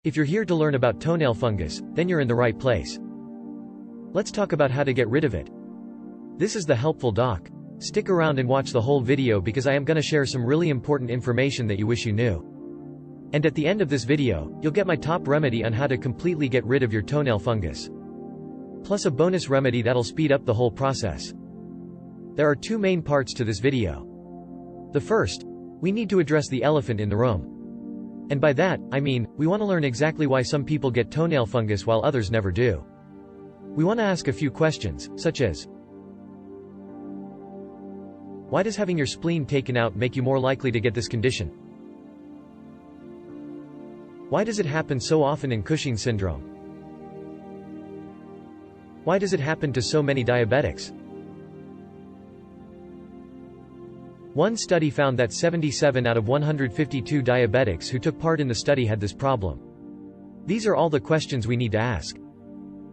If you're here to learn about toenail fungus, then you're in the right place. Let's talk about how to get rid of it. This is the helpful doc. Stick around and watch the whole video because I am going to share some really important information that you wish you knew. And at the end of this video, you'll get my top remedy on how to completely get rid of your toenail fungus. Plus a bonus remedy that'll speed up the whole process. There are two main parts to this video. The first, we need to address the elephant in the room. And by that, I mean, we want to learn exactly why some people get toenail fungus while others never do. We want to ask a few questions, such as, why does having your spleen taken out make you more likely to get this condition? Why does it happen so often in Cushing syndrome? Why does it happen to so many diabetics? One study found that 77 out of 152 diabetics who took part in the study had this problem. These are all the questions we need to ask.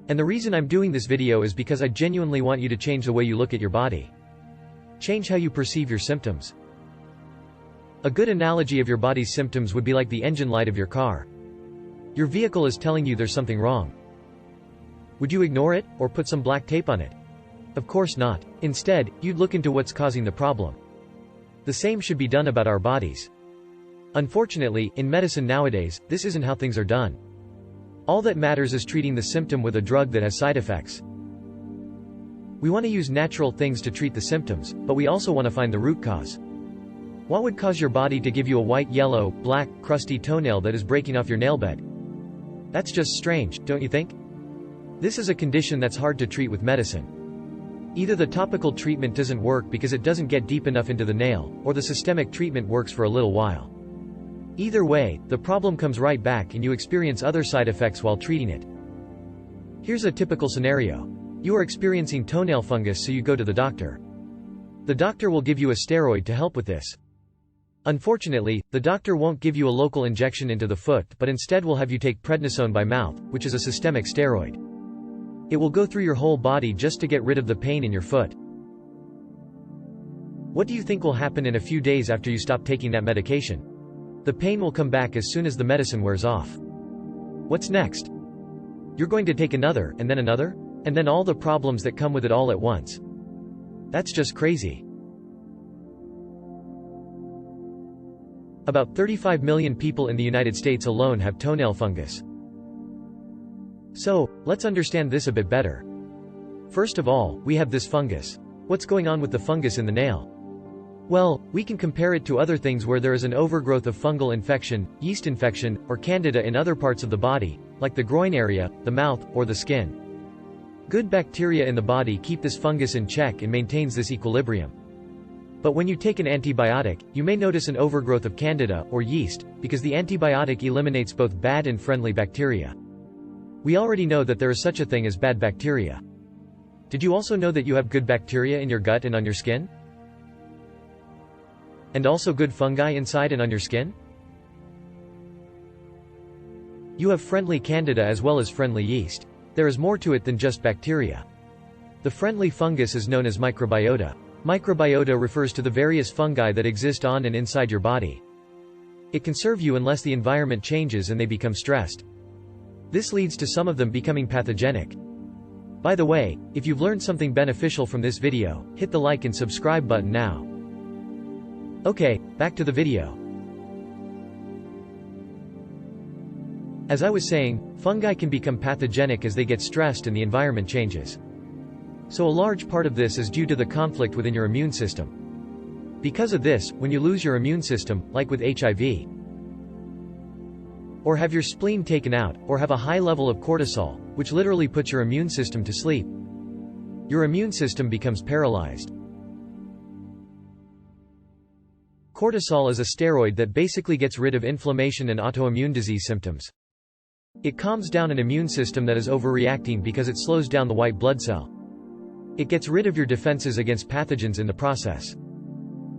And the reason I'm doing this video is because I genuinely want you to change the way you look at your body. Change how you perceive your symptoms. A good analogy of your body's symptoms would be like the engine light of your car. Your vehicle is telling you there's something wrong. Would you ignore it, or put some black tape on it? Of course not. Instead, you'd look into what's causing the problem. The same should be done about our bodies. Unfortunately, in medicine nowadays, this isn't how things are done. All that matters is treating the symptom with a drug that has side effects. We want to use natural things to treat the symptoms, but we also want to find the root cause. What would cause your body to give you a white, yellow, black, crusty toenail that is breaking off your nail bed? That's just strange, don't you think? This is a condition that's hard to treat with medicine. Either the topical treatment doesn't work because it doesn't get deep enough into the nail, or the systemic treatment works for a little while. Either way, the problem comes right back and you experience other side effects while treating it. Here's a typical scenario. You are experiencing toenail fungus, so you go to the doctor. The doctor will give you a steroid to help with this. Unfortunately, the doctor won't give you a local injection into the foot but instead will have you take prednisone by mouth, which is a systemic steroid. It will go through your whole body just to get rid of the pain in your foot. What do you think will happen in a few days after you stop taking that medication? The pain will come back as soon as the medicine wears off. What's next? You're going to take another, and then all the problems that come with it all at once. That's just crazy. About 35 million people in the United States alone have toenail fungus. So, let's understand this a bit better. First of all, we have this fungus. What's going on with the fungus in the nail? Well, we can compare it to other things where there is an overgrowth of fungal infection, yeast infection, or candida in other parts of the body, like the groin area, the mouth, or the skin. Good bacteria in the body keep this fungus in check and maintains this equilibrium. But when you take an antibiotic, you may notice an overgrowth of candida, or yeast, because the antibiotic eliminates both bad and friendly bacteria. We already know that there is such a thing as bad bacteria. Did you also know that you have good bacteria in your gut and on your skin? And also good fungi inside and on your skin? You have friendly candida as well as friendly yeast. There is more to it than just bacteria. The friendly fungus is known as microbiota. Microbiota refers to the various fungi that exist on and inside your body. It can serve you unless the environment changes and they become stressed. This leads to some of them becoming pathogenic. By the way, if you've learned something beneficial from this video, hit the like and subscribe button now. Okay, back to the video. As I was saying, fungi can become pathogenic as they get stressed and the environment changes. So a large part of this is due to the conflict within your immune system. Because of this, when you lose your immune system, like with HIV, or have your spleen taken out, or have a high level of cortisol, which literally puts your immune system to sleep, your immune system becomes paralyzed. Cortisol is a steroid that basically gets rid of inflammation and autoimmune disease symptoms. It calms down an immune system that is overreacting because it slows down the white blood cell. It gets rid of your defenses against pathogens in the process.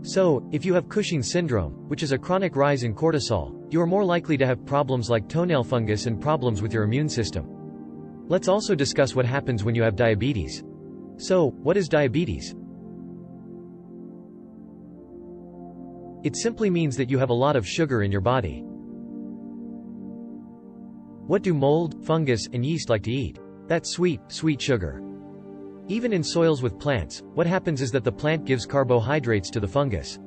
So, if you have Cushing syndrome, which is a chronic rise in cortisol, you are more likely to have problems like toenail fungus and problems with your immune system. Let's also discuss what happens when you have diabetes. So, what is diabetes? It simply means that you have a lot of sugar in your body. What do mold, fungus, and yeast like to eat? That sweet, sweet sugar. Even in soils with plants, what happens is that the plant gives carbohydrates to the fungus.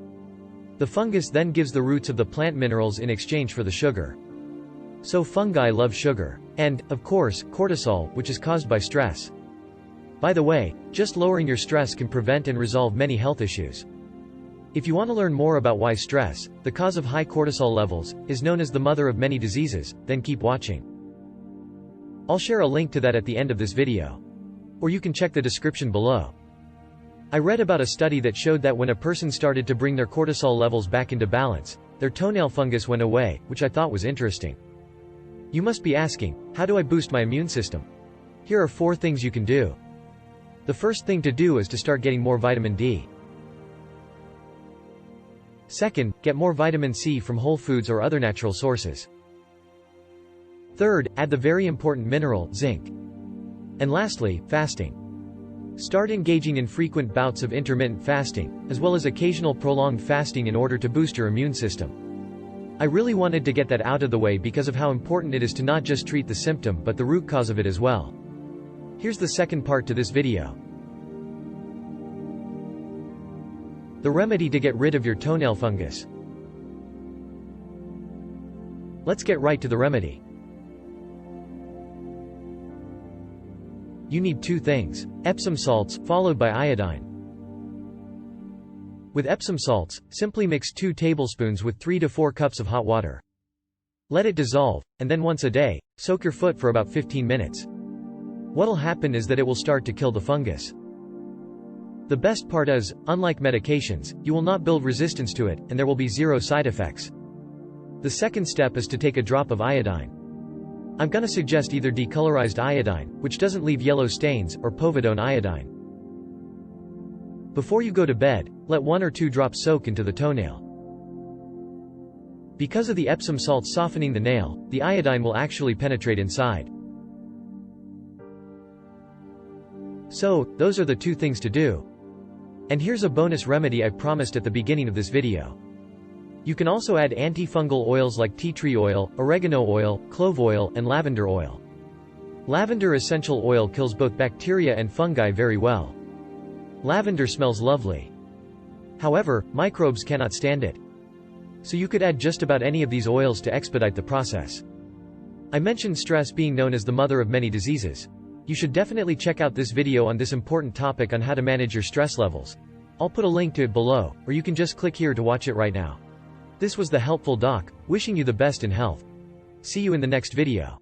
The fungus then gives the roots of the plant minerals in exchange for the sugar. So fungi love sugar. And, of course, cortisol, which is caused by stress. By the way, just lowering your stress can prevent and resolve many health issues. If you want to learn more about why stress, the cause of high cortisol levels, is known as the mother of many diseases, then keep watching. I'll share a link to that at the end of this video. Or you can check the description below. I read about a study that showed that when a person started to bring their cortisol levels back into balance, their toenail fungus went away, which I thought was interesting. You must be asking, how do I boost my immune system? Here are 4 things you can do. The first thing to do is to start getting more vitamin D. Second, get more vitamin C from whole foods or other natural sources. Third, add the very important mineral, zinc. And lastly, fasting. Start engaging in frequent bouts of intermittent fasting, as well as occasional prolonged fasting in order to boost your immune system. I really wanted to get that out of the way because of how important it is to not just treat the symptom but the root cause of it as well. Here's the second part to this video. The remedy to get rid of your toenail fungus. Let's get right to the remedy. You need 2 things: Epsom salts, followed by iodine. With Epsom salts, simply mix 2 tablespoons with 3 to 4 cups of hot water. Let it dissolve, and then once a day, soak your foot for about 15 minutes. What'll happen is that it will start to kill the fungus. The best part is, unlike medications, you will not build resistance to it, and there will be 0 side effects. The second step is to take a drop of iodine. I'm gonna suggest either decolorized iodine, which doesn't leave yellow stains, or povidone iodine. Before you go to bed, let 1 or 2 drops soak into the toenail. Because of the Epsom salts softening the nail, the iodine will actually penetrate inside. So, those are the 2 things to do. And here's a bonus remedy I promised at the beginning of this video. You can also add antifungal oils like tea tree oil, oregano oil, clove oil, and lavender oil. Lavender essential oil kills both bacteria and fungi very well. Lavender smells lovely. However, microbes cannot stand it. So you could add just about any of these oils to expedite the process. I mentioned stress being known as the mother of many diseases. You should definitely check out this video on this important topic on how to manage your stress levels. I'll put a link to it below, or you can just click here to watch it right now. This was the Helpful Doc, wishing you the best in health. See you in the next video.